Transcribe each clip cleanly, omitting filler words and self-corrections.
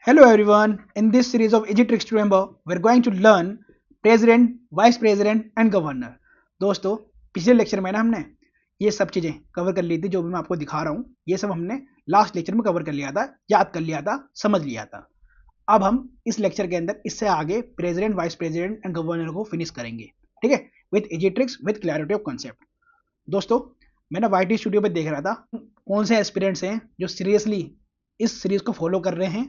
Hello everyone. In this series of Easy Tricks to Remember, we're going to learn President, Vice President and Governor. दोस्तों, पिछले lecture में ना हमने ये सब चीजें कवर कर ली थी जो भी मैं आपको दिखा रहा हूँ। ये सब हमने लास्ट लेक्चर में कवर कर लिया था, याद कर लिया था, समझ लिया था। अब हम इस लेक्चर के अंदर इससे आगे president, vice president and governor को फिनिश करेंगे। ठीक है, with easy tricks, with clarity of concept. दोस्तों, मैं ना वाईटी स्टूडियो पे देख रहा था कौन से एस्पिरेंट्स हैं जो सीरियसली इस सीरीज को फॉलो कर रहे हैं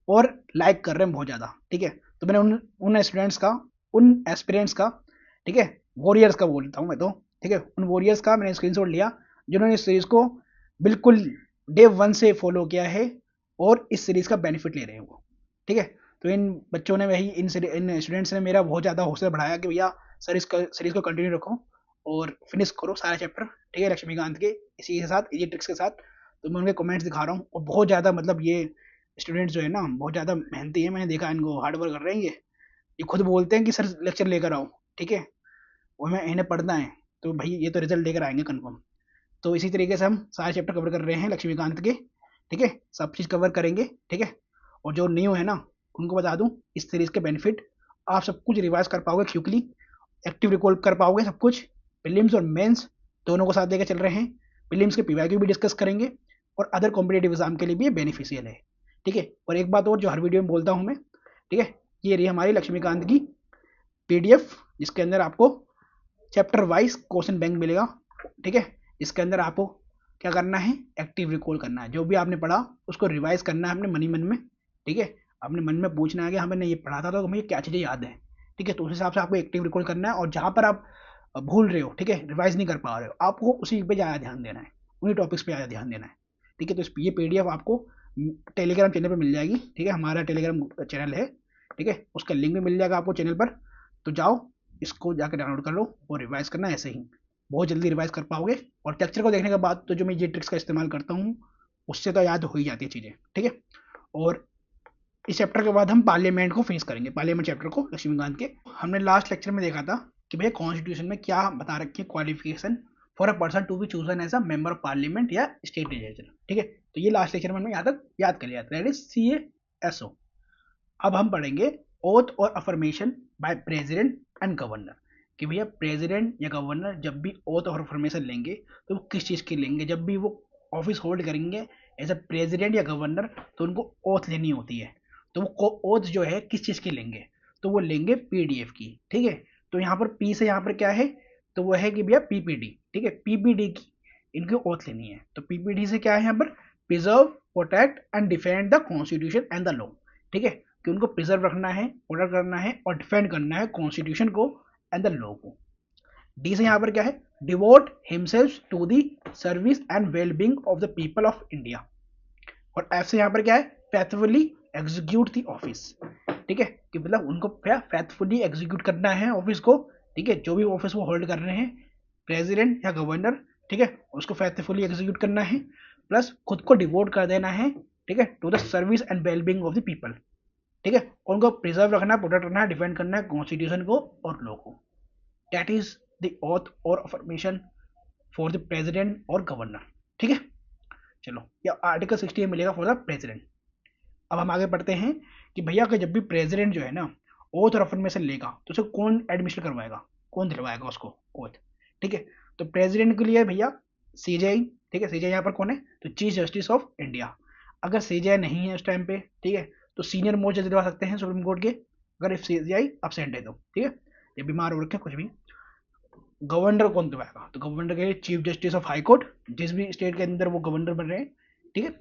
और लाइक कर रहे हैं बहुत ज़्यादा। ठीक है, तो मैंने उन स्टूडेंट्स का, उन एस्पिरेंट्स का, ठीक है, वॉरियर्स का बोलता हूँ मैं तो, ठीक है, उन वॉरियर्स का मैंने स्क्रीनशॉट लिया जिन्होंने इस सीरीज़ को बिल्कुल डे वन से फॉलो किया है और इस सीरीज़ का बेनिफिट ले रहे हैं वो। ठीक है, तो इन बच्चों ने वही इन स्टूडेंट्स ने मेरा बहुत ज़्यादा हौसला बढ़ाया कि भैया सर इस सीरीज़ को कंटिन्यू रखो और फिनिश करो सारे चैप्टर। ठीक है, लक्ष्मीकांत के इसी के साथ, इजी ट्रिक्स के साथ। तो मैं उनके कमेंट्स दिखा रहा हूँ और बहुत ज़्यादा मतलब ये स्टूडेंट्स जो है ना बहुत ज़्यादा मेहनती है। मैंने देखा इनको हार्ड वर्क कर रहे हैं। ये खुद बोलते हैं कि सर लेक्चर लेकर आओ। ठीक है, और मैं इन्हें पढ़ना है तो भाई ये तो रिजल्ट लेकर आएंगे कन्फर्म। तो इसी तरीके से हम सारे चैप्टर कवर कर रहे हैं लक्ष्मीकांत के। ठीक है, सब चीज़ कवर करेंगे। ठीक है, और जो न्यू है ना उनको बता दूं इस सीरीज़ के बेनिफिट, आप सब कुछ रिवाइज कर पाओगे क्विकली, एक्टिव रिकॉल कर पाओगे सब कुछ। प्रीलिम्स और मेंस दोनों को साथ लेकर चल रहे हैं। प्रीलिम्स के पीवाईक्यू भी डिस्कस करेंगे और अदर कॉम्पिटेटिव एग्जाम के लिए भी ये बेनिफिशियल है। ठीक है, और एक बात और जो हर वीडियो में बोलता हूँ मैं, ठीक है, ये रही हमारी लक्ष्मीकांत की पीडीएफ जिसके अंदर आपको चैप्टर वाइज क्वेश्चन बैंक मिलेगा। ठीक है, इसके अंदर आपको क्या करना है, एक्टिव रिकॉल करना है। जो भी आपने पढ़ा उसको रिवाइज करना है अपने मन में। ठीक है, अपने मन में पूछना है कि हाँ मैंने ये पढ़ा था तो मुझे क्या चीज़ें याद है। ठीक है, तो उस हिसाब से आपको एक्टिव रिकॉल करना है और जहाँ पर आप भूल रहे हो, ठीक है, रिवाइज नहीं कर पा रहे हो, आपको उसी पे ज़्यादा ध्यान देना है, उन्हीं टॉपिक्स पे ज़्यादा ध्यान देना है। ठीक है, तो ये पीडीएफ आपको टेलीग्राम चैनल पर मिल जाएगी। ठीक है, हमारा टेलीग्राम चैनल है। ठीक है, उसका लिंक भी मिल जाएगा आपको चैनल पर। तो जाओ इसको जाकर डाउनलोड कर लो और रिवाइज करना। ऐसे ही बहुत जल्दी रिवाइज कर पाओगे और लेक्चर को देखने के बाद तो जो मैं ये ट्रिक्स का इस्तेमाल करता हूँ उससे तो याद हो ही जाती है चीज़ें। ठीक है, और इस चैप्टर के बाद हम पार्लियामेंट को फिनिश करेंगे, पार्लियामेंट चैप्टर को लक्ष्मीकांत के। हमने लास्ट लेक्चर में देखा था कि भैया कॉन्स्टिट्यूशन में क्या बता रखी है qualification for a person to be chosen as a member of parliament या स्टेट लेजिस्लेचर। ठीक है, तो ये लास्ट लेक्चर में हमने यहाँ तक याद कर लिया था, दैट इज CASO। अब हम पढ़ेंगे ओथ और affirmation by president and governor, कि भैया प्रेसिडेंट या गवर्नर जब भी ओथ और अफर्मेशन लेंगे तो वो किस चीज़ की लेंगे। जब भी वो ऑफिस होल्ड करेंगे एज अ प्रेसिडेंट या गवर्नर तो उनको ओथ लेनी होती है। तो वो ओथ जो है किस चीज़ की लेंगे, तो वो लेंगे पीडीएफ की। ठीक है, तो यहाँ पर पी से यहाँ पर क्या है, तो वो है कि भैया पीपीडी। ठीक है, पीपीडी की इनकी ओथ लेनी है। तो पीपीडी से क्या है यहाँ पर, preserve, protect and defend the constitution and the law. ठीक है, कि उनको प्रिजर्व रखना है, प्रोटेक्ट करना है और डिफेंड करना है कॉन्स्टिट्यूशन को एंड द लॉ को। डी से यहाँ पर क्या है, devote himself to the service and wellbeing of the people of India. और एफ से यहाँ पर क्या है, फेथफुली एग्जीक्यूट दी ऑफिस। ठीक है, कि मतलब उनको फेथफुली एग्जीक्यूट करना है ऑफिस को। ठीक है, जो भी ऑफिस वो होल्ड कर रहे हैं, प्रेसिडेंट या गवर्नर, ठीक है, उसको फेथफुली एग्जीक्यूट करना है, प्लस खुद को डिवोट कर देना है, ठीक है, to the service and wellbeing of the people. ठीक है, उनको प्रिजर्व रखना है, प्रोटेक्ट करना है, डिफेंड करना है कॉन्स्टिट्यूशन को और लॉ को। दैट इज द ओथ और अफर्मेशन फॉर द प्रेसिडेंट और गवर्नर। ठीक है, चलो ये आर्टिकल 68 मिलेगा फॉर द प्रेसिडेंट। अब हम आगे पढ़ते हैं कि भैया कि जब भी प्रेसिडेंट जो है ना ओथ और अफर्मेशन लेगा तो उसे कौन एडमिशन करवाएगा, कौन दिलवाएगा उसको ओथ। ठीक है, तो प्रेसिडेंट के लिए भैया सीजेआई। ठीक है, सीजेआई यहाँ पर कौन है, तो चीफ जस्टिस ऑफ इंडिया। अगर सीजेआई नहीं है उस टाइम पे, ठीक है, तो सीनियर मोस्ट जज दिलवा सकते हैं सुप्रीम कोर्ट के, अगर इफ सीजेआई अपसेंट है तो। ठीक है, ये बीमार हो रखे कुछ भी। गवर्नर कौन दिलवाएगा, तो गवर्नर के लिए chief justice of high court, जिस भी स्टेट के अंदर वो गवर्नर बन रहे हैं। ठीक है,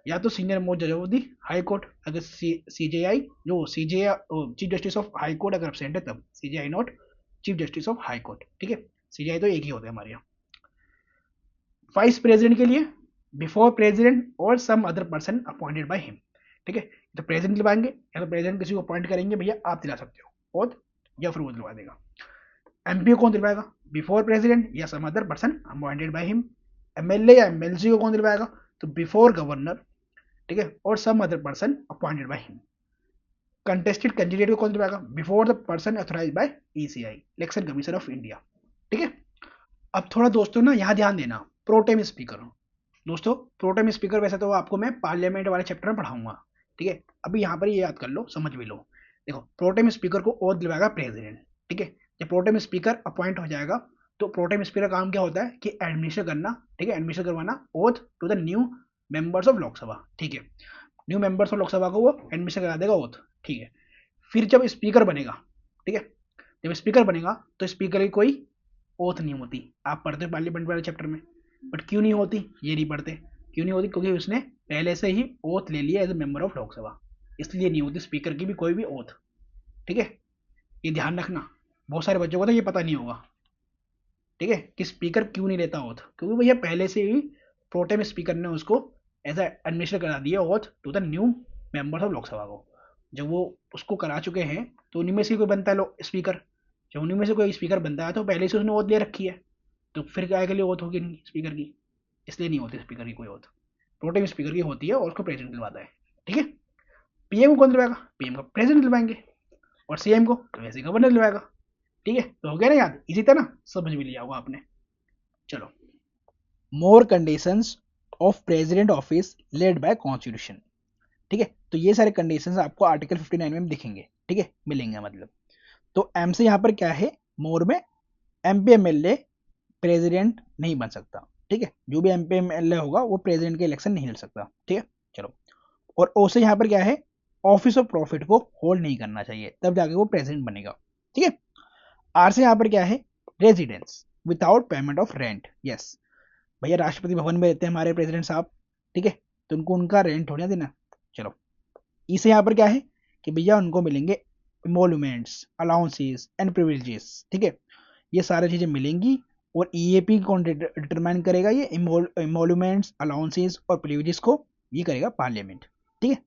या तो सीनियर मोस्ट जज ऑफ दी हाई कोर्ट, अगर सीजेआई जो CJI chief justice of high court अगर एबसेंट है तब CJI not chief justice of high court. ठीक है, सीजेआई तो एक ही होता है हमारे यहाँ। वाइस प्रेसिडेंट के लिए बिफोर प्रेसिडेंट और some other person appointed by him. ठीक है, तो प्रेसिडेंट दिलवाएंगे या तो प्रेसिडेंट किसी को अपॉइंट करेंगे, भैया आप दिला सकते हो और या फिर वो दिलवा देगा। एमपी को कौन दिलवाएगा, बिफोर प्रेसिडेंट या some other person appointed by him. MLA या एमएलसी को कौन दिलवाएगा, तो बिफोर गवर्नर, ठीक है, और some other person appointed by him. Contested candidate को कौन दिलवाएगा, before the person authorised by ECI, election commission of India. ठीक है, अब थोड़ा दोस्तों ना यहाँ ध्यान देना, प्रोटेम स्पीकर। दोस्तों प्रोटेम स्पीकर वैसे तो आपको मैं पार्लियामेंट वाले चैप्टर में पढ़ाऊंगा, ठीक है। अभी यहाँ पर ये याद कर लो, समझ भी लो। देखो, प्रोटेम स्पीकर को ओथ दिलवाएगा प्रेसिडेंट, ठीक है। जब प्रोटेम स्पीकर अपॉइंट हो जाएगा तो प्रोटेम स्पीकर काम क्या होता है कि एडमिनिस्टर करना, ठीक है, एडमिनिस्टर करवाना oath to the new members of Lok Sabha, ठीक है। न्यू मेंबर्स ऑफ लोकसभा को वो एडमिनिस्टर करा देगा ओथ, ठीक है। फिर जब स्पीकर बनेगा, ठीक है, जब स्पीकर बनेगा तो स्पीकर की कोई ओथ नहीं होती। आप पढ़ते हो पार्लियामेंट वाले चैप्टर में, बट क्यों नहीं होती ये नहीं पढ़ते। क्यों नहीं होती? क्योंकि उसने पहले से ही ओथ ले लिया as a member of Lok Sabha, इसलिए नहीं होती स्पीकर की भी कोई भी ओथ, ठीक है। ये ध्यान रखना, बहुत सारे बच्चों को तो ये पता नहीं होगा, ठीक है, कि स्पीकर क्यों नहीं लेता ओथ, क्योंकि भैया पहले से ही प्रोटेम स्पीकर ने उसको एज एडमिनिस्टर करा दिया oath to the new members of Lok Sabha को। जब वो उसको करा चुके हैं तो उन्हीं में से कोई बनता है स्पीकर। जब उन्हीं में से कोई स्पीकर बनता है तो पहले से उसने ओथ ले रखी है, तो फिर क्या के लिए ओथ होगी स्पीकर की, इसलिए नहीं होती स्पीकर की कोई ओथ। प्रोटेम स्पीकर की होती है और उसको प्रेसिडेंट दिलवाता है, ठीक है। पीएम को कौन दिलवाएगा? पीएम को प्रेसिडेंट दिलवाएंगे, और सीएम को तो वैसे गवर्नर दिलवाएगा, ठीक है। तो हो गया ना याद, इसी तरह समझ भी लिया होगा आपने। चलो, more conditions of president office laid by constitution, ठीक है। तो ये सारे कंडीशंस आपको आर्टिकल 59 में दिखेंगे, ठीक है, मिलेंगे मतलब। तो एम से यहाँ पर क्या है, मोर में एमपी एमएलए प्रेसिडेंट नहीं बन सकता, ठीक है। जो भी एमपी एमएलए होगा वो प्रेसिडेंट के इलेक्शन नहीं लड़ सकता, ठीक है। चलो, और ओ से यहाँ पर क्या है, ऑफिस ऑफ प्रॉफिट को होल्ड नहीं करना चाहिए, तब जाके वो प्रेसिडेंट बनेगा, ठीक है। आर से यहाँ पर क्या है, residence without payment of rent, yes. भैया राष्ट्रपति भवन में रहते हैं हमारे प्रेसिडेंट साहब, ठीक है, तो उनको उनका रेंट थोड़ा देना। चलो, ई से यहाँ पर क्या है कि भैया उनको मिलेंगे इमोल्यूमेंट्स, अलाउंसेस एंड प्रिविलेजेस, ठीक है, ये सारी चीजें मिलेंगी। और ईएपी कौन डिटरमाइन करेगा? ये इमोल्यूमेंट्स, अलाउंसेस और प्रिविलेजेस को ये करेगा पार्लियामेंट, ठीक है।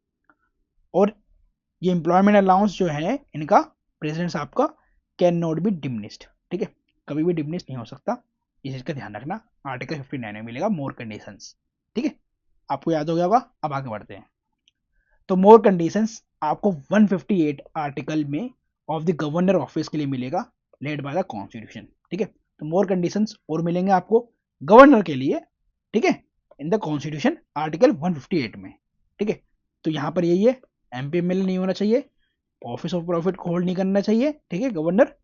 और ये एम्प्लॉयमेंट अलाउंस जो है इनका, प्रेसिडेंट साहब का, कैन नॉट बी डिमिनिश्ड, ठीक है, कभी भी डिमिनिश नहीं हो सकता, इस चीज का ध्यान रखना। आर्टिकल 59 में मिलेगा मोर कंडीशंस, ठीक है, आपको याद हो गया होगा। अब आगे बढ़ते हैं। तो मोर कंडीशंस आपको 158 आर्टिकल में ऑफ द गवर्नर ऑफिस के लिए मिलेगा, लेड बाय द कॉन्स्टिट्यूशन, ठीक है। तो मोर कंडीशंस और मिलेंगे आपको गवर्नर के लिए, ठीक है, इन द कॉन्स्टिट्यूशन आर्टिकल 158 में, ठीक है। तो यहां पर यही है, एमपी एमएलए नहीं होना चाहिए, ऑफिस ऑफ प्रॉफिट को होल्ड नहीं करना चाहिए, ठीक है, गवर्नर।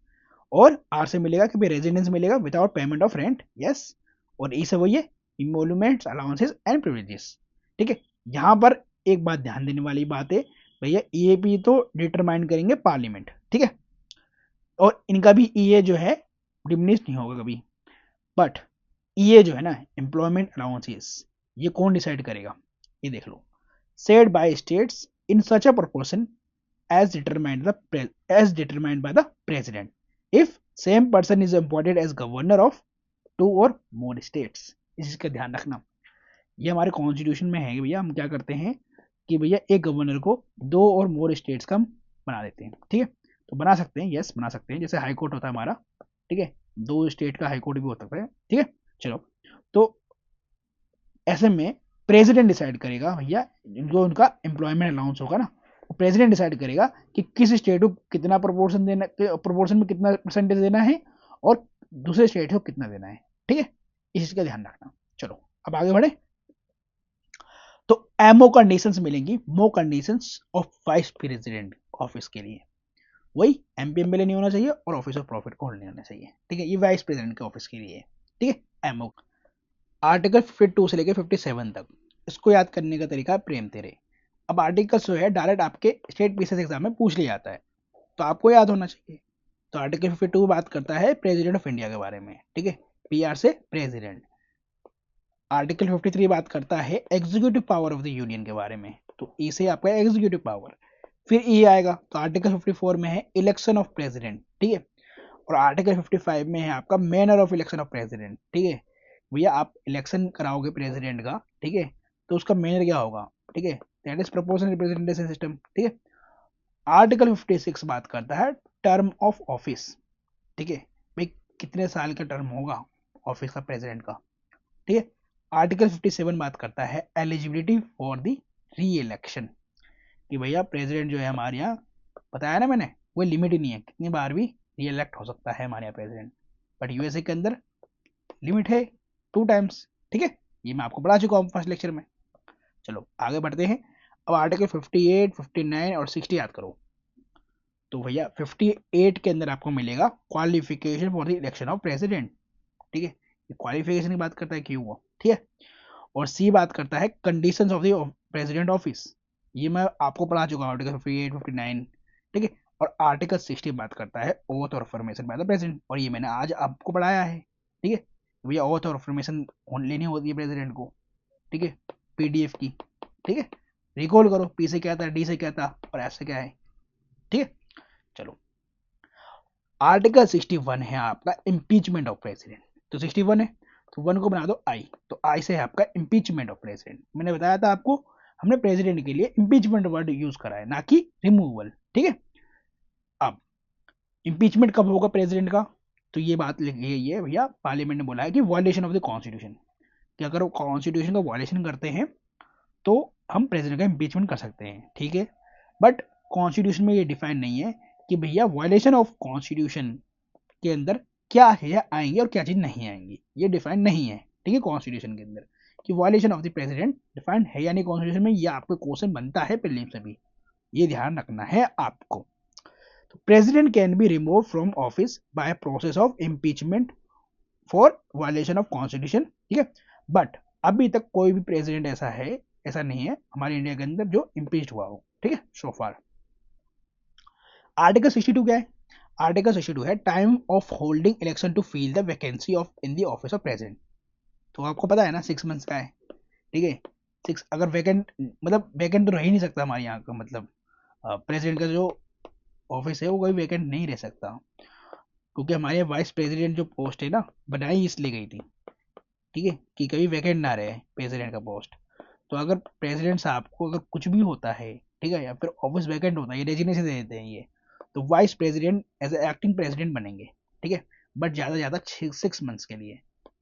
और आर से मिलेगा कि भाई रेजिडेंस मिलेगा without payment of rent, yes. और ई से वही है, इमोल्यूमेंट्स, अलाउंसेस एंड प्रिविलेजेस, ठीक है। यहां पर एक बात ध्यान देने वाली बात है, भैया ईएपी तो डिटरमाइन करेंगे पार्लियामेंट, ठीक है, और इनका भी ईए जो है डिमिनिश नहीं होगा कभी। बट ईए जो है ना, एम्प्लॉयमेंट अलाउंसेस, ये कौन डिसाइड करेगा? ये देख लो, said by states in such a proportion as determined by the president if same person is appointed as governor of 2 or more states। इस चीज का ध्यान रखना, ये हमारे कॉन्स्टिट्यूशन में है भैया। हम क्या करते हैं कि भैया एक गवर्नर को 2 और मोर स्टेट्स का हम बना देते हैं, ठीक है। तो बना सकते हैं, यस बना सकते हैं, जैसे हाई कोर्ट होता है हमारा, ठीक है, 2 स्टेट का हाई कोर्ट भी हो सकता है, ठीक है। चलो, तो ऐसे में प्रेसिडेंट डिसाइड करेगा भैया, जो उनका एम्प्लॉयमेंट अलाउंस होगा ना, प्रेसिडेंट डिसाइड करेगा कि किस स्टेट को कितना प्रोपोर्शन देना, प्रोपोर्शन में कितना परसेंटेज देना है, और दूसरे स्टेट को कितना देना है, ठीक है, इस चीज का ध्यान रखना। चलो, अब आगे बढ़े। तो एमओ कंडीशंस मिलेंगी, मो conditions of vice president office के लिए, वही एमपी एमएलए नहीं होना चाहिए और ऑफिस ऑफ प्रॉफिट को होल्ड नहीं होना चाहिए, ठीक है, ये वाइस प्रेसिडेंट के ऑफिस के लिए, ठीक है, एमओ। आर्टिकल 52 से लेकर 57 तक, इसको याद करने का तरीका प्रेम तेरे। अब आर्टिकल्स जो है डायरेक्ट आपके स्टेट पीसीएस एग्जाम में पूछ लिया जाता है, तो आपको याद होना चाहिए। तो आर्टिकल 52 बात करता है प्रेसिडेंट ऑफ इंडिया के बारे में, ठीक है, पीआर से प्रेसिडेंट। आर्टिकल 53 बात करता है executive power of the union के बारे में, तो ई से आपका एग्जीक्यूटिव पावर। फिर ई आएगा, तो आर्टिकल 54 में है इलेक्शन ऑफ प्रेसिडेंट, ठीक है, और आर्टिकल 55 में है आपका manner of election of president, ठीक है। भैया आप इलेक्शन कराओगे प्रेसिडेंट का, ठीक है, तो उसका मैनर क्या होगा, ठीक है, that is proportional representation system, ठीक है। आर्टिकल 56 बात करता है टर्म ऑफ ऑफिस, ठीक है, भाई कितने साल का टर्म होगा ऑफिस का प्रेसिडेंट का, ठीक है। आर्टिकल 57 बात करता है एलिजिबिलिटी फॉर द री इलेक्शन, कि भैया प्रेसिडेंट जो है हमारे यहाँ, बताया ना मैंने, वो लिमिट ही नहीं है, कितनी बार भी री इलेक्ट हो सकता है हमारे यहाँ प्रेसिडेंट, बट यूएसए के अंदर लिमिट है 2 टाइम्स, ठीक है, ये मैं आपको पढ़ा चुका हूँ फर्स्ट लेक्चर में। चलो आगे बढ़ते हैं। अब आर्टिकल 58, 59 और 60 याद करो। तो भैया 58 के अंदर आपको मिलेगा qualification for the election of president, ठीक है, ये क्वालिफिकेशन की बात करता है क्यों हुआ, ठीक है। और सी बात करता है conditions of the president office, ये मैं आपको पढ़ा चुका हूँ आर्टिकल 58, 59, ठीक है। और आर्टिकल 60 बात करता है ओथ और फॉर्मेशन बाय द प्रेसिडेंट, और ये मैंने आज आपको पढ़ाया है, ठीक है। भैया ओथ और फॉर्मेशन लेनी होती है प्रेसिडेंट को, ठीक है, पीडीएफ की, ठीक है। रिकॉल करो, पी से क्या था, डी से क्या था और एफ से क्या है, ठीक है। चलो आर्टिकल 61 है आपका इम्पीचमेंट ऑफ प्रेसिडेंट, तो 61 है तो 1 को बना दो आई, तो आई से है आपका इम्पीचमेंट ऑफ प्रेसिडेंट। मैंने बताया था आपको हमने प्रेसिडेंट के लिए इम्पीचमेंट वर्ड यूज करा है, ना कि रिमूवल, ठीक है। अब इम्पीचमेंट कब होगा प्रेसिडेंट का, तो ये बात लिखी गई है भैया, पार्लियामेंट ने बोला है कि वायलेशन ऑफ द कॉन्स्टिट्यूशन, कि अगर वो कॉन्स्टिट्यूशन का वायलेशन करते हैं तो हम प्रेसिडेंट का इम्पीचमेंट कर सकते हैं, ठीक है। बट कॉन्स्टिट्यूशन में ये डिफाइन नहीं है कि भैया वायलेशन ऑफ कॉन्स्टिट्यूशन के अंदर क्या चीजें आएंगी और क्या चीज नहीं आएंगी, ये डिफाइन नहीं है, ठीक है, कॉन्स्टिट्यूशन के अंदर कि violation of the president defined है या नहीं कॉन्स्टिट्यूशन में, ये आपको क्वेश्चन बनता है प्रीलिम्स में भी, ये ध्यान रखना है आपको। तो president can be remove from office by process of impeachment for violation of constitution, ठीक है। बट अभी तक कोई भी प्रेसिडेंट ऐसा नहीं है हमारे इंडिया के अंदर जो इम्पीच्ड हुआ हो, ठीक है, सो फार। आर्टिकल 62 क्या है, आर्टिकल 62 है time of holding election to fill the vacancy of in the office of president. तो आपको पता है ना 6 मंथ्स का है, ठीक है। 6 अगर वैकेंट, मतलब वैकेंट तो रह ही नहीं सकता हमारे यहाँ का, मतलब प्रेसिडेंट का जो ऑफिस है वो कोई वैकेंट नहीं रह सकता, क्योंकि हमारे वाइस प्रेसिडेंट जो पोस्ट है ना बनाई इसलिए गई थी, ठीक है, कि कभी वैकेंट ना रहे प्रेसिडेंट का पोस्ट। तो अगर प्रेसिडेंट साहब को अगर कुछ भी होता है, ठीक है, या फिर ऑफिस वैकेंट होता है, ये रेजिग्नेशन दे देते हैं ये, तो vice president as acting president बनेंगे, ठीक है। बट ज़्यादा से ज़्यादा 6 मंथ्स के लिए,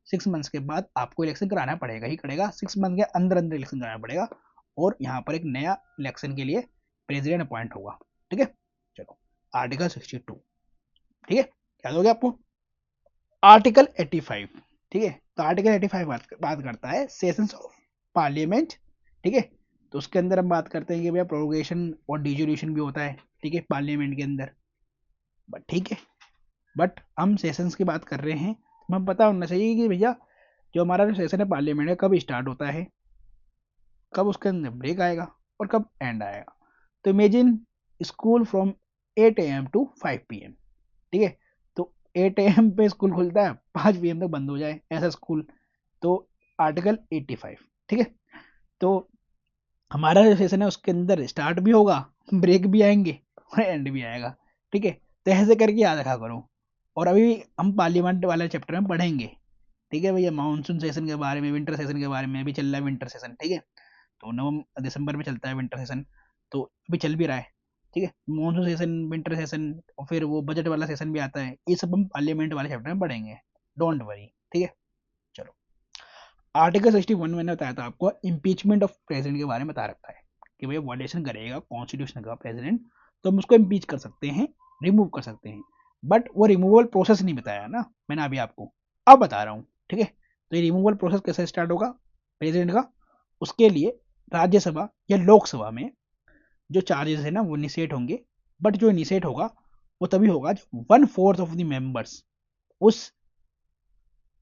6 मंथ्स के बाद आपको इलेक्शन कराना पड़ेगा ही पड़ेगा, 6 मंथ के अंदर अंदर इलेक्शन कराना पड़ेगा, और यहाँ पर एक नया इलेक्शन के लिए प्रेसिडेंट अपॉइंट होगा, ठीक है। चलो आर्टिकल 62, ठीक है, याद हो गया आपको। आर्टिकल 85, ठीक है, तो आर्टिकल 85 बात करता है सेशंस ऑफ पार्लियामेंट, ठीक है। तो उसके अंदर हम बात करते हैं कि भैया प्रोरोगेशन और डिजोल्यूशन भी होता है, ठीक है, पार्लियामेंट के अंदर, बट ठीक है, बट हम सेशंस की बात कर रहे हैं, तो हमें पता होना चाहिए कि भैया जो हमारा जो सेशन है पार्लियामेंट है कब स्टार्ट होता है, कब उसके अंदर ब्रेक आएगा और कब एंड आएगा। तो imagine school from 8 AM to 5 PM, ठीक है। तो 8 AM पे स्कूल खुलता है, 5 PM तक बंद हो जाए ऐसा स्कूल, तो आर्टिकल 85, ठीक है। तो हमारा जो सेशन है उसके अंदर स्टार्ट भी होगा, ब्रेक भी आएंगे और एंड भी आएगा, ठीक है। तो ऐसे करके याद रखा करो। और अभी हम पार्लियामेंट वाले चैप्टर में पढ़ेंगे, ठीक है भैया, मानसून सेशन के बारे में, विंटर सेशन के बारे में, अभी चल रहा है विंटर सेशन, ठीक है। तो नवंबर दिसंबर में चलता है विंटर सेशन, तो अभी चल भी रहा है, ठीक है, मानसून सेशन, विंटर सेशन, और फिर वो बजट वाला सेशन भी आता है, ये सब हम पार्लियामेंट वाले चैप्टर में पढ़ेंगे, डोंट वरी, ठीक है। चलो आर्टिकल 61 मैंने बताया था आपको इम्पीचमेंट ऑफ प्रेसिडेंट के बारे में बता रखा है कि भैया वायलेशन करेगा कॉन्स्टिट्यूशन का प्रेसिडेंट तो हम उसको इम्पीच कर सकते हैं, रिमूव कर सकते हैं। बट वो रिमूवल प्रोसेस नहीं बताया ना मैंने अभी आपको, अब बता रहा हूँ, ठीक है। तो ये रिमूवल प्रोसेस कैसे स्टार्ट होगा प्रेसिडेंट का, उसके लिए राज्यसभा या लोकसभा में जो चार्जेस है ना वो इनिशिएट होंगे, बट जो इनिशिएट होगा वो तभी होगा जब 1/4 ऑफ द मेंबर्स उस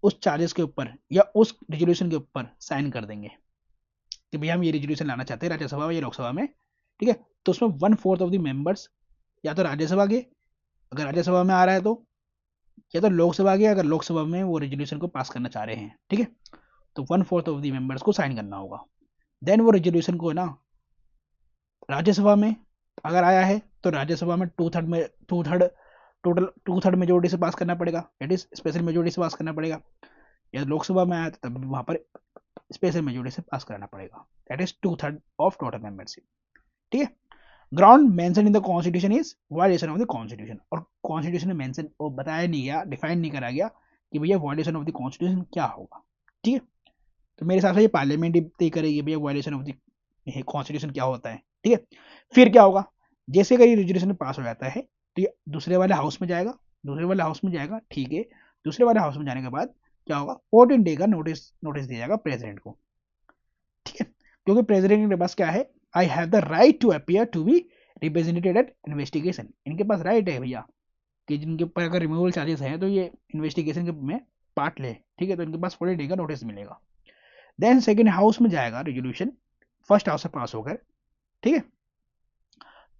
उस चार्जेस के ऊपर या उस रेजोल्यूशन के ऊपर साइन कर देंगे कि भैया हम ये रेजोल्यूशन लाना चाहते हैं राज्यसभा या लोकसभा में, ठीक है। तो उसमें 1/4 ऑफ द मेंबर्स या तो राज्यसभा के, अगर राज्यसभा में आ रहा है तो, या तो लोकसभा के अगर लोकसभा में वो रेजोल्यूशन को पास करना चाह रहे हैं, ठीक है। तो 1/4 ऑफ द मेंबर्स को साइन करना होगा। देन वो रेजोल्यूशन को ना राज्यसभा में अगर आया है तो राज्यसभा में टू थर्ड टोटल 2/3 मेजोरिटी से पास करना पड़ेगा, दैट इज स्पेशल मेजोरिटी से पास करना पड़ेगा। या लोकसभा में आया तो तब वहां पर स्पेशल मेजोरिटी से पास करना पड़ेगा, that is 2/3 of total membership, ठीक है। Ground mention in the constitution is violation of the constitution, और कॉन्स्टिट्यूशन में मेंशन वो बताया नहीं गया, डिफाइन नहीं करा गया कि भैया वायलेशन ऑफ द कॉन्स्टिट्यूशन क्या होगा, ठीक है। तो मेरे हिसाब से ये पार्लियामेंट ही तय करेगी भैया वायलेशन ऑफ द कॉन्स्टिट्यूशन क्या होता है, ठीक है। फिर क्या होगा, जैसे अगर ये रेजोल्यूशन पास हो जाता है तो ये दूसरे वाले हाउस में जाएगा, दूसरे वाले हाउस में जाएगा, ठीक है। दूसरे वाले हाउस में जाने के बाद क्या होगा 14 डे का नोटिस दिया जाएगा प्रेसिडेंट को, ठीक है। क्योंकि प्रेसिडेंट के पास क्या है I have the right to appear to be represented at investigation. इनके पास राइट है भैया कि जिनके ऊपर अगर रिमूवल चार्जेस हैं तो ये इन्वेस्टिगेशन के में पार्ट ले, ठीक है, तो इनके पास 40 डे का नोटिस मिलेगा। देन सेकेंड हाउस में जाएगा रेजोल्यूशन, फर्स्ट हाउस से पास होकर, ठीक है।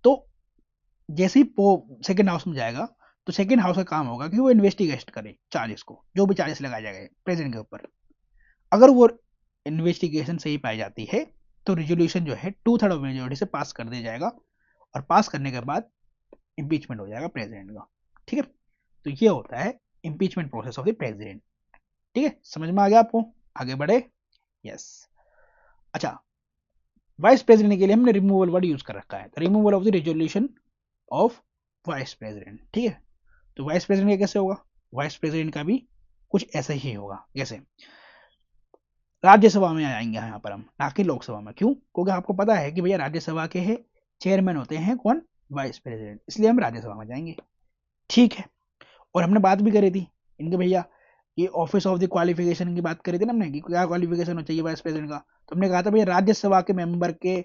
तो जैसे ही सेकेंड हाउस में जाएगा तो सेकेंड हाउस का काम होगा कि वो इन्वेस्टिगेट करे चार्जेस को, जो भी चार्जेस लगाए जाएंगे प्रेसिडेंट के ऊपर। अगर वो इन्वेस्टिगेशन सही पाई जाती है तो रेजोल्यूशन जो है 2/3 मेजोरिटी से पास कर दिया जाएगा, और पास करने के बाद इम्पीचमेंट हो जाएगा प्रेसिडेंट का, ठीक है। तो ये होता है impeachment process of the president, ठीक है। समझ में आ गया आपको? आगे बढ़े। यस। अच्छा, वाइस प्रेसिडेंट के लिए हमने रिमूवल वर्ड यूज कर रखा है, तो removal of the resolution of vice president, ठीक है। तो वाइस प्रेसिडेंट का कैसे होगा? वाइस प्रेसिडेंट का भी कुछ ऐसा ही होगा, जैसे राज्यसभा में आएंगे यहाँ पर हम, ना कि लोकसभा में। क्यों? क्योंकि आपको पता है कि भैया राज्यसभा के है चेयरमैन होते हैं कौन? वाइस प्रेसिडेंट, इसलिए हम राज्यसभा में जाएंगे, ठीक है। और हमने बात भी करी थी इनके भैया, ये ऑफिस ऑफ द क्वालिफिकेशन की बात करी थी ना हमने, कि क्या क्वालिफिकेशन होना चाहिए वाइस प्रेसिडेंट का। तो हमने कहा था भैया राज्यसभा के मेंबर के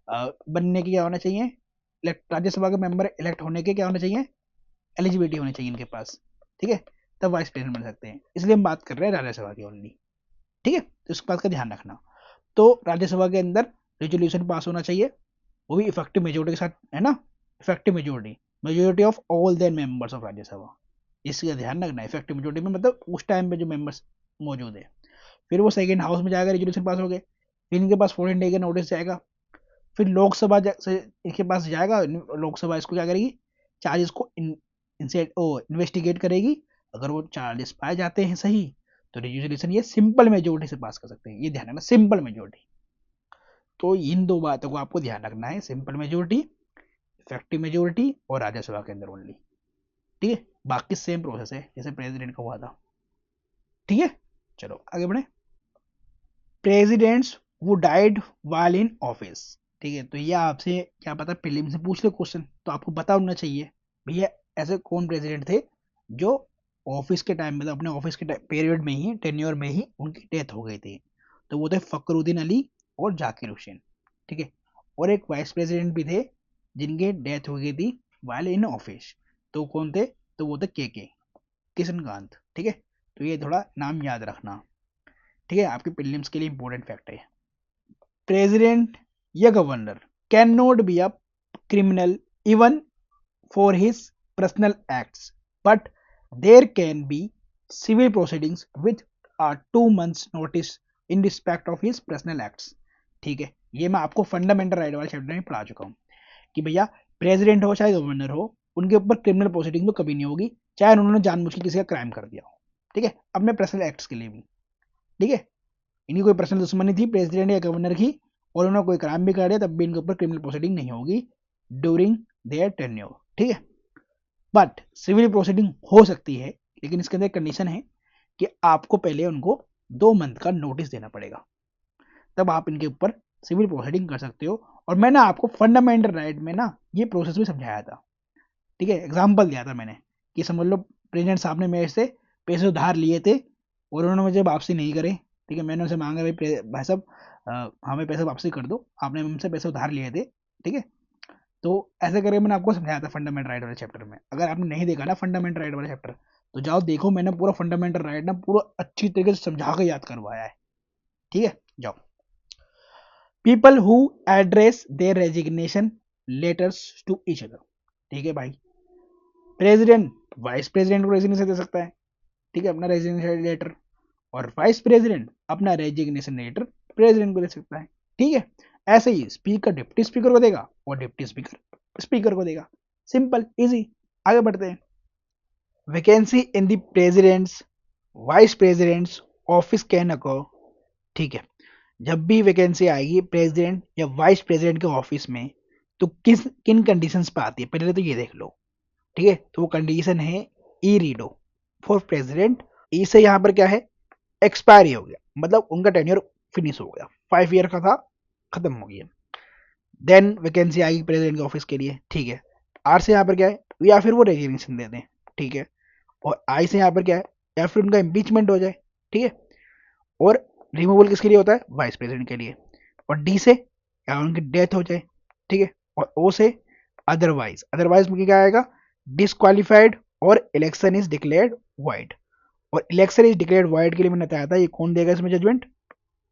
बनने की क्या होना चाहिए, राज्यसभा के मेंबर इलेक्ट होने के क्या होना चाहिए, एलिजिबिलिटी होनी चाहिए इनके पास, ठीक है, तब वाइस प्रेसिडेंट बन सकते हैं। इसलिए हम बात कर रहे हैं राज्यसभा की ओनली, ठीक है। तो इस बात का ध्यान रखना। तो राज्यसभा के अंदर रेजोल्यूशन पास होना चाहिए, वो भी इफेक्टिव मेजोरिटी के साथ, है ना, effective majority, majority of all then members of Rajya Sabha, इसका ध्यान रखना। इफेक्टिव मेजोरिटी में मतलब उस टाइम पे जो मेंबर्स मौजूद है। फिर वो सेकंड हाउस में जाएगा, रेजोल्यूशन पास हो गए, फिर इनके पास 14 डे का नोटिस जाएगा, फिर लोकसभा से इनके पास जाएगा, लोकसभा इसको क्या करेगी, चार्जेस को इन्वेस्टिगेट करेगी। अगर वो चार्जेस पाए जाते हैं सही तो रेजोल्यूशन ये सिंपल मेजोरिटी से पास कर सकते हैं, ये ध्यान रखना, सिंपल मेजोरिटी। तो इन दो बातों को आपको ध्यान रखना है, सिंपल मेजोरिटी, इफेक्टिव मेजोरिटी, और राज्यसभा के अंदर ओनली, ठीक है। बाकी सेम प्रोसेस है जैसे प्रेसिडेंट का हुआ था, ठीक है। चलो आगे बढ़े। प्रेसिडेंट्स वो डाइड व्हाइल इन ऑफिस, ठीक है। तो ये आपसे क्या पता प्रीलिम से पूछ ले क्वेश्चन, तो आपको पता होना चाहिए भैया ऐसे कौन प्रेसिडेंट थे जो ऑफिस के टाइम, मतलब अपने ऑफिस के पीरियड में ही, टेन्योर में ही उनकी डेथ हो गई थी। तो वो थे फकरुद्दीन अली और जाकिर हुसैन, ठीक है। और एक वाइस प्रेसिडेंट भी थे जिनकी डेथ हो गई थी वाइल इन ऑफिस, तो कौन थे? तो वो थे के किशनकांत, ठीक है। तो ये थोड़ा नाम याद रखना, ठीक है, आपके प्रीलिम्स के लिए इंपॉर्टेंट फैक्ट है। प्रेसिडेंट या governor can not be a criminal even for his personal acts, but there can be civil proceedings with 2 months notice in respect of his personal acts, ठीक है। ये मैं आपको फंडामेंटल राइट वाले chapter में पढ़ा चुका हूँ कि भैया प्रेसिडेंट हो चाहे गवर्नर हो, उनके ऊपर क्रिमिनल प्रोसीडिंग तो कभी नहीं होगी, चाहे उन्होंने जानबूझ के किसी का क्राइम कर दिया हो, ठीक है, अपने पर्सनल एक्ट्स के लिए भी, ठीक है। इनकी कोई पर्सनल दुश्मनी थी प्रेसिडेंट या गवर्नर की, और उन्होंने कोई क्राइम भी कर दिया, तब भी इनके ऊपर क्रिमिनल प्रोसीडिंग नहीं होगी ड्यूरिंग देयर टेन्योर, ठीक है। बट सिविल प्रोसीडिंग हो सकती है, लेकिन इसके अंदर कंडीशन है कि आपको पहले उनको 2 month का नोटिस देना पड़ेगा, तब आप इनके ऊपर सिविल प्रोसीडिंग कर सकते हो। और मैंने आपको फंडामेंटल राइट में ना ये प्रोसेस भी समझाया था, ठीक है, एग्जाम्पल दिया था मैंने कि समझ लो प्रेसिडेंट साहब ने मेरे से पैसे उधार लिए थे और उन्होंने मुझे वापसी नहीं करे, ठीक है। मैंने उनसे मांगा भाई साहब हमें पैसे वापसी कर दो, आपने हमसे पैसे उधार लिए थे, ठीक है। तो ऐसे करके मैंने आपको समझाया था फंडामेंटल राइट वाले चैप्टर में। अगर आपने नहीं देखा ना फंडामेंटल राइट वाला चैप्टर, तो जाओ देखो, मैंने पूरा फंडामेंटल राइट ना पूरा अच्छी तरीके से समझा के याद करवाया है, ठीक है। जाओ। People who address their resignation letters to each other, ठीक है भाई। प्रेसिडेंट वाइस प्रेसिडेंट को रेजिग्नेशन दे सकता है, ठीक है, अपना रेजिग्नेशन लेटर, और वाइस प्रेसिडेंट अपना रेजिग्नेशन लेटर प्रेसिडेंट को दे सकता है, ठीक है। ऐसे ही स्पीकर डिप्टी स्पीकर को देगा और डिप्टी स्पीकर स्पीकर को देगा, सिंपल इजी। आगे बढ़ते हैं। Vacancy in the president's vice president's office can occur, ठीक है। जब भी वैकेंसी आएगी प्रेसिडेंट या वाइस प्रेसिडेंट के ऑफिस में, तो किन कंडीशंस पे आती है पहले तो ये देख लो, ठीक है। तो वो कंडीशन है ई रीडो फॉर प्रेसिडेंट। ई से यहाँ पर क्या है, एक्सपायरी हो गया, मतलब उनका टेन्योर फिनिश हो गया, 5 year का था, खत्म हो गया। देन वैकेंसी आएगी प्रेसिडेंट के ऑफिस के लिए, ठीक है। आर से यहाँ पर क्या है, या फिर वो रेजिग्नेशन दे दें, ठीक है। और आई से यहाँ पर क्या है, या फिर उनका इम्पीचमेंट हो जाए, ठीक है। और रिमूवल किसके लिए होता है, वाइस प्रेसिडेंट के लिए। और डी से या उनकी डेथ हो जाए, ठीक है। और ओ से अदरवाइज, अदरवाइज में क्या आएगा, डिसक्वालिफाइड और इलेक्शन इज डिक्लेयर्ड वाइड। और इलेक्शन इज डिक्लेयर्ड वाइड के लिए मैंने बताया था ये कौन देगा इसमें जजमेंट,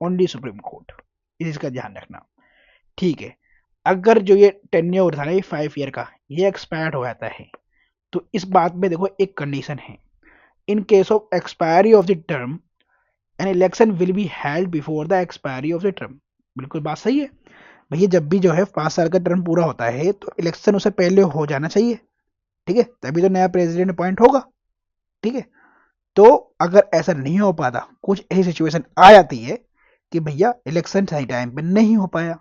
ओनली सुप्रीम कोर्ट, इस चीज का ध्यान रखना, ठीक है। अगर जो ये टेन्योर था ना, ये 5 ईयर का, ये एक्सपायर्ड हो जाता है, तो इस बात में देखो एक कंडीशन है, in case of expiry of the term an election will be held before the expiry of the term. बिल्कुल बात सही है भैया, जब भी जो है 5 साल का टर्म पूरा होता है तो इलेक्शन उससे पहले हो जाना चाहिए, ठीक है, तभी तो नया प्रेसिडेंट अपॉइंट होगा, ठीक है। तो अगर ऐसा नहीं हो पाता, कुछ ऐसी सिचुएशन आ जाती है कि भैया इलेक्शन सही टाइम पे नहीं हो पाया,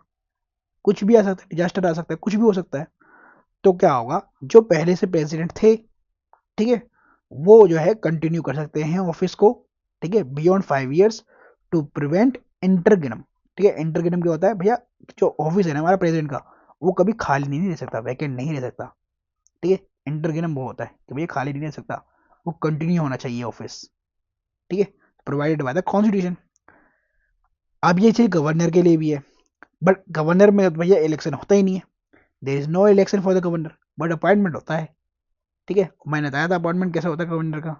कुछ भी आ सकता है, डिजास्टर आ सकता है, कुछ भी हो सकता है, तो क्या होगा, जो पहले से प्रेसिडेंट थे, ठीक है, वो जो है कंटिन्यू कर सकते हैं ऑफिस को, ठीक है, बियॉन्ड 5 ईयर्स टू प्रिवेंट इंटरगिनम। ठीक है, इंटरगिनम क्या होता है भैया, जो ऑफिस है ना हमारा प्रेसिडेंट का, वो कभी खाली नहीं रह सकता, वैकेंट नहीं रह सकता, ठीक है। इंटरगिनम वो होता है कि भैया खाली नहीं रह सकता, वो कंटिन्यू होना चाहिए ऑफिस, ठीक है, प्रोवाइडेड बाय द कॉन्स्टिट्यूशन। अब ये चीज गवर्नर के लिए भी है, बट गवर्नर में भैया इलेक्शन होता ही नहीं है, there is no election for the governor, but appointment होता है, ठीक है। मैंने बताया था अपॉइंटमेंट कैसे होता है गवर्नर का,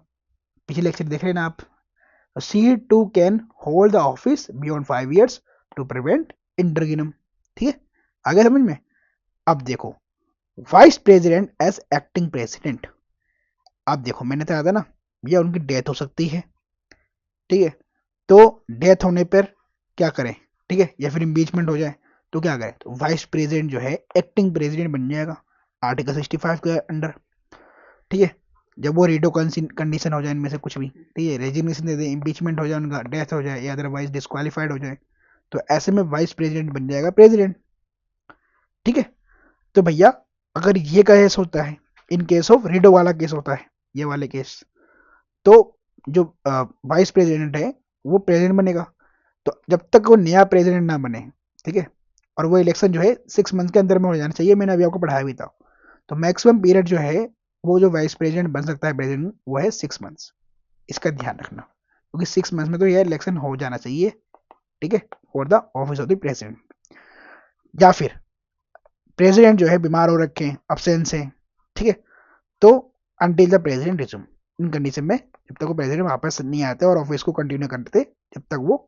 पिछले लेक्चर देख लेना आप। C2 can hold the office beyond 5 years to prevent interregnum, ठीक है, आगे समझ में। अब देखो vice president as acting president, अब देखो मैंने बताया था ना भैया उनकी डेथ हो सकती है, ठीक है, तो डेथ होने पर क्या करें, ठीक है, या फिर इम्पीचमेंट हो जाए तो क्या करें, तो वाइस प्रेसिडेंट जो है एक्टिंग प्रेसिडेंट बन जाएगा आर्टिकल 65 के अंडर, ठीक है। जब वो रीडो कंडीशन हो जाए इनमें से कुछ भी, ठीक है, रेजिग्नेशन दे दे, इम्पीचमेंट हो जाए उनका, डेथ हो जाए या अदरवाइज डिस्क्वालीफाइड हो जाए, तो ऐसे में वाइस प्रेसिडेंट बन जाएगा प्रेसिडेंट, ठीक है। तो भैया अगर ये केस होता है, इन केस ऑफ रीडो वाला केस होता है, ये वाले केस, तो जो वाइस प्रेसिडेंट है वो प्रेसिडेंट बनेगा, तो जब तक वो नया प्रेसिडेंट ना बने, ठीक है, और वो इलेक्शन जो है 6 मंथ के अंदर में हो जाना चाहिए, मैंने अभी आपको पढ़ाया भी था, तो मैक्सिमम पीरियड जो है वो जो वाइस प्रेसिडेंट बन सकता है प्रेसिडेंट, वो है 6 मंथ्स, इसका ध्यान रखना, क्योंकि 6 मंथ्स में तो यह इलेक्शन हो जाना चाहिए, ठीक है, for the office of the president. या फिर प्रेसिडेंट जो है बीमार हो रखे हैं, अब्सेंस है, ठीक है, तो until the president resume, in condition में जब तक वो प्रेसिडेंट वापस नहीं आते और ऑफिस को कंटिन्यू करते, जब तक वो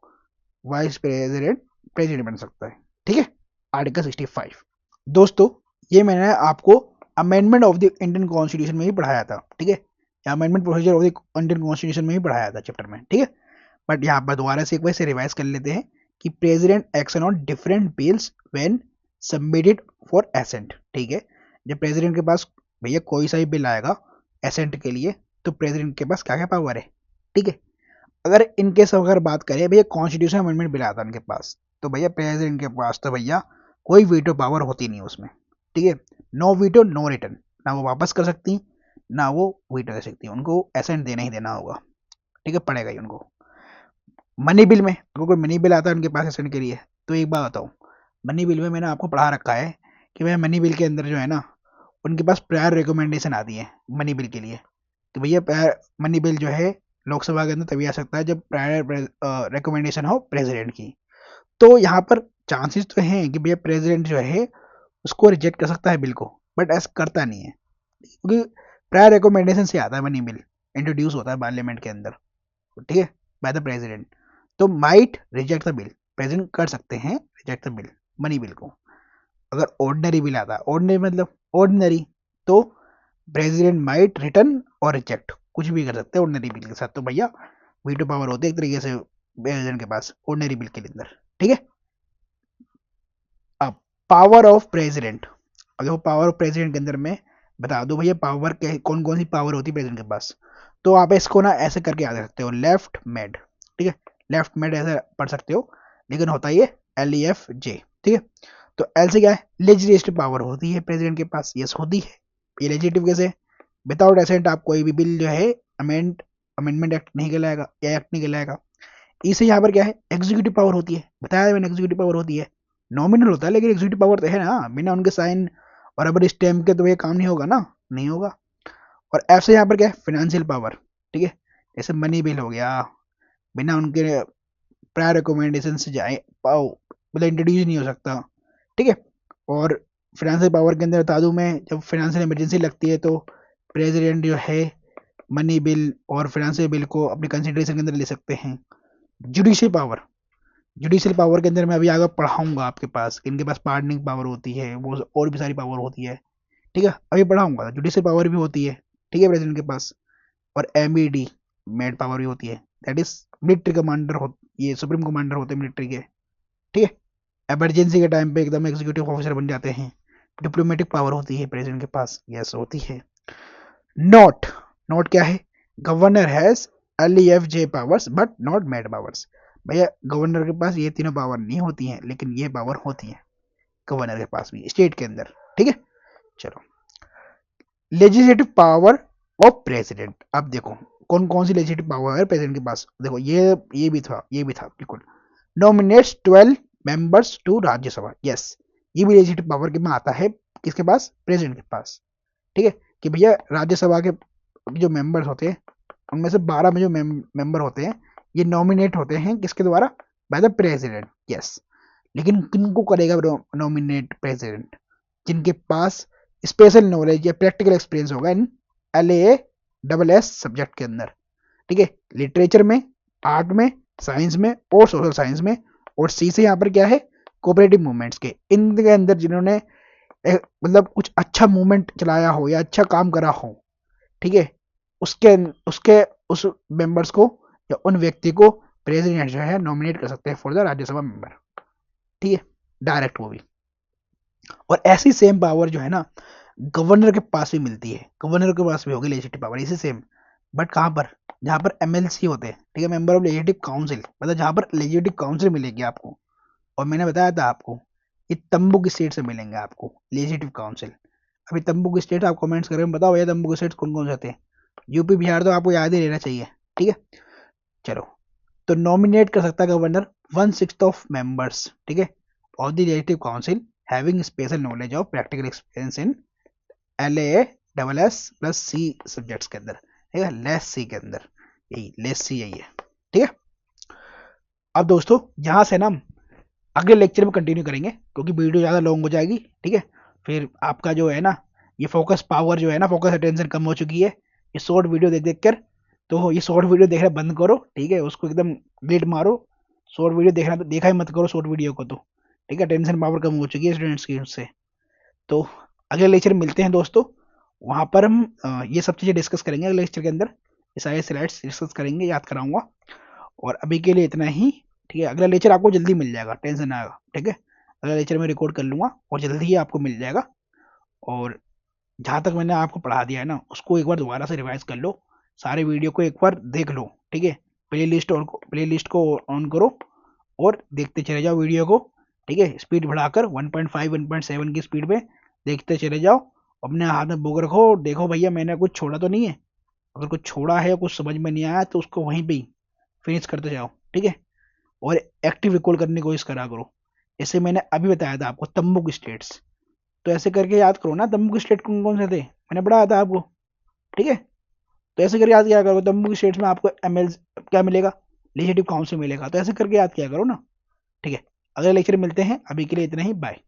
वाइस प्रेसिडेंट प्रेसिडेंट बन सकता है, ठीक है। आर्टिकल 65 दोस्तों, ये मैंने आपको amendment of the Indian constitution में ही पढ़ाया था, ठीक है, amendment procedure of the Indian constitution में ही पढ़ाया था चैप्टर में, ठीक है। बट यहाँ पर दोबारा से एक बार से रिवाइज कर लेते हैं कि president action on different bills when submitted for assent, ठीक है। जब प्रेसिडेंट के पास भैया कोई सा भी बिल आएगा एसेंट के लिए, तो प्रेसिडेंट के पास क्या क्या पावर है, ठीक है। अगर इनकेस अगर बात करें भैया कॉन्स्टिट्यूशन अमेंडमेंट बिल आता है उनके पास, तो भैया प्रेसिडेंट के पास तो भैया कोई वीटो पावर होती नहीं उसमें, ठीक है, नो वीटो नो रिटर्न, ना वो वापस कर सकती ना वो वीटो दे सकती, उनको एसेंट देना ही देना होगा, ठीक है, पड़ेगा ही उनको। मनी बिल में अगर कोई मनी बिल आता है उनके पास एसेंट के लिए, तो एक बात बताऊँ, मनी बिल में मैंने आपको पढ़ा रखा है कि भैया मनी बिल के अंदर जो है ना, उनके पास प्रायर रिकमेंडेशन आती है मनी बिल के लिए, तो भैया प्रायर मनी बिल जो है लोकसभा के अंदर तभी आ सकता है जब प्रायर रिकमेंडेशन हो प्रेसिडेंट की। तो यहाँ पर चांसेस तो हैं कि भैया प्रेसिडेंट जो है उसको रिजेक्ट कर सकता है बिल को, बट ऐसा करता नहीं है, क्योंकि प्रायर रिकमेंडेशन से आता है मनी बिल, इंट्रोड्यूस होता है पार्लियामेंट के अंदर, ठीक है, बाय द प्रेसिडेंट, तो might reject the bill, president कर सकते हैं reject the bill, money bill को। अगर ऑर्डिनरी बिल आता है, ऑर्डिनरी मतलब ऑर्डिनरी, तो प्रेसिडेंट माइट रिटर्न और रिजेक्ट कुछ भी कर सकते हैं ऑर्डिनरी बिल के साथ, तो भैया वीटो पावर होती है एक तरीके से प्रेसिडेंट के पास ऑर्डिनरी बिल के अंदर, ठीक है। अब पावर ऑफ प्रेसिडेंट, अब देखो पावर ऑफ प्रेसिडेंट के अंदर में बता दो भैया पावर के कौन कौन सी पावर होती है प्रेसिडेंट के पास, तो आप इसको ना ऐसे करके याद रख सकते हो, लेफ्ट मेड, ठीक है, लेफ्ट मेड ऐसे पढ़ सकते हो, लेकिन होता है ये LEFJ, ठीक है। तो एल से क्या है, लेजिस्लेटिव पावर होती है प्रेसिडेंट के पास, यस होती है, ये लेजिस्लेटिव कैसे, विदाउट एसेंट आप कोई भी बिल जो है अमेंडमेंट एक्ट नहीं कहलाएगा या एक्ट नहीं कहलाएगा। इसे यहाँ पर क्या है, एग्जीक्यूटिव पावर होती है, बताया मैंने एग्जीक्यूटिव पावर होती है, नॉमिनल होता है लेकिन एग्जीक्यूटिव पावर तो है ना, बिना उनके साइन और रबर स्टैम्प के तो ये काम नहीं होगा ना, नहीं होगा। और एफ से यहाँ पर क्या है, फाइनेंशियल पावर, ठीक है, जैसे मनी बिल हो गया, बिना उनके प्रायर रिकमेंडेशन से जाए पाओ मतलब इंट्रोड्यूस नहीं हो सकता, ठीक है। और फाइनेंशियल पावर के अंदर बता दूं मैं, जब फाइनेंशियल इमरजेंसी लगती है तो प्रेसिडेंट जो है मनी बिल और फाइनेंशियल बिल को अपने कंसिडरेशन के अंदर ले सकते हैं। जुडिशियल पावर के अंदर मैं अभी आगे पढ़ाऊंगा आपके पास, इनके पास पार्डनिंग पावर होती है, वो और भी सारी पावर होती है, ठीक है, अभी पढ़ाऊंगा। जुडिशियल पावर भी होती है, ठीक है, प्रेसिडेंट के पास। और एमईडी मेड पावर भी होती है, दैट इज मिलिट्री कमांडर हो, ये सुप्रीम कमांडर होते हैं मिलिट्री के, ठीक है। इमरजेंसी के टाइम पे एकदम एग्जीक्यूटिव ऑफिसर बन जाते हैं। डिप्लोमेटिक पावर होती है प्रेसिडेंट के पास, यस होती है। नोट, नोट क्या है? Governor has L E F J powers but not made powers. भैया गवर्नर के पास ये तीनों पावर नहीं होती हैं, लेकिन ये पावर होती है गवर्नर के पास भी स्टेट के अंदर, ठीक है। चलो, लेजिस्लेटिव पावर ऑफ प्रेसिडेंट। अब देखो कौन कौन सी लेजिस्लेटिव पावर है प्रेसिडेंट के पास। देखो ये भी था, ये भी था बिल्कुल। Nominates 12 members to Rajya Sabha, yes, ये भी लेजिस्लेटिव पावर के में आता है, किसके पास? प्रेसिडेंट के पास, ठीक है। कि भैया राज्यसभा के जो मेंबर्स होते हैं उनमें से 12 में जो मेंबर होते हैं ये नॉमिनेट होते हैं किसके द्वारा? By the president, yes. लेकिन किनको करेगा नॉमिनेट प्रेसिडेंट? जिनके पास स्पेशल नॉलेज या प्रैक्टिकल एक्सपीरियंस होगा इन LASS सब्जेक्ट के अंदर, ठीक है। लिटरेचर में, आर्ट में, साइंस में और सोशल साइंस में। और सी से यहाँ पर क्या है? कोऑपरेटिव मूवमेंट्स के, इनके अंदर जिन्होंने मतलब कुछ अच्छा मूवमेंट चलाया हो या अच्छा काम करा हो, ठीक है, उसके उसके उस मेंबर्स को या उन व्यक्ति को प्रेसिडेंट जो है नॉमिनेट कर सकते हैं फॉर द राज्यसभा मेंबर, ठीक है, डायरेक्ट वो भी। और ऐसी सेम पावर जो है ना गवर्नर के पास भी मिलती है, गवर्नर के पास भी होगी लेजिस्लेटिव पावर इसी सेम, बट कहाँ पर? जहाँ पर MLC होते हैं, ठीक है, मेंबर ऑफ लेजिस्लेटिव काउंसिल, मतलब जहाँ पर लेजिस्लेटिव काउंसिल मिलेगी आपको। और मैंने बताया था आपको ये तंबू की स्टेट से मिलेंगे आपको लेजिस्लेटिव काउंसिल। अभी तंबू की स्टेट आप कमेंट्स करें, बताओ भैया तंबू की स्टेट कौन कौन से होते हैं? यूपी बिहार तो आपको याद ही रहना चाहिए, ठीक है। चलो, तो नॉमिनेट कर सकता है गवर्नर 1/6 ऑफ मेंबर्स, ठीक है, of the legislative council having special knowledge of practical experience in LASS+C subjects के अंदर, ठीक है, लेस सी के अंदर, यही लेस सी यही है, ठीक है। अब दोस्तों यहाँ से ना अगले लेक्चर में कंटिन्यू करेंगे क्योंकि वीडियो ज़्यादा लॉन्ग हो जाएगी, ठीक है। फिर आपका जो है ना ये फोकस पावर जो है ना, फोकस अटेंशन कम हो चुकी है ये शॉर्ट वीडियो देख देख कर। तो ये शॉर्ट वीडियो देखना बंद करो, ठीक है, उसको एकदम डिलीट मारो। शॉर्ट वीडियो देखना तो देखा ही मत करो शॉर्ट वीडियो को, तो ठीक है, टेंशन पावर कम हो चुकी है स्टूडेंट्स की उससे। तो अगले लेक्चर में मिलते हैं दोस्तों, वहाँ पर हम ये सब चीज़ें डिस्कस करेंगे अगले लेक्चर के अंदर, ये सारे स्लाइड्स डिस्कस करेंगे, याद कराऊंगा। और अभी के लिए इतना ही, ठीक है। अगला लेक्चर आपको जल्दी मिल जाएगा, टेंशन ना आएगा, ठीक है। अगला लेक्चर मैं रिकॉर्ड कर लूँगा और जल्दी ही आपको मिल जाएगा। और जहाँ तक मैंने आपको पढ़ा दिया है ना उसको एक बार दोबारा से रिवाइज कर लो, सारे वीडियो को एक बार देख लो, ठीक है। प्ले लिस्ट को ऑन करो और देखते चले जाओ वीडियो को, ठीक है, स्पीड बढ़ाकर 1.5 1.7 की स्पीड पे देखते चले जाओ। अपने हाथ में बुक रखो, देखो भैया मैंने कुछ छोड़ा तो नहीं है, अगर कुछ छोड़ा है, कुछ समझ में नहीं आया तो उसको वहीं पे ही फिनिश करते जाओ, ठीक है। और एक्टिव रिकॉल करने की कोशिश करा करो, जैसे मैंने अभी बताया था आपको तंबू की स्टेट्स, तो ऐसे करके याद करो ना तंबू के स्टेट कौन कौन से थे, मैंने पढ़ाया था आपको, ठीक है। तो ऐसे करके याद किया करो, तंबू की स्टेट्स में आपको ML क्या मिलेगा? लेजिस्लेटिव काउंसिल मिलेगा, तो ऐसे करके याद किया करो ना, ठीक है। अगले लेक्चर में मिलते हैं, अभी के लिए इतना ही, बाय।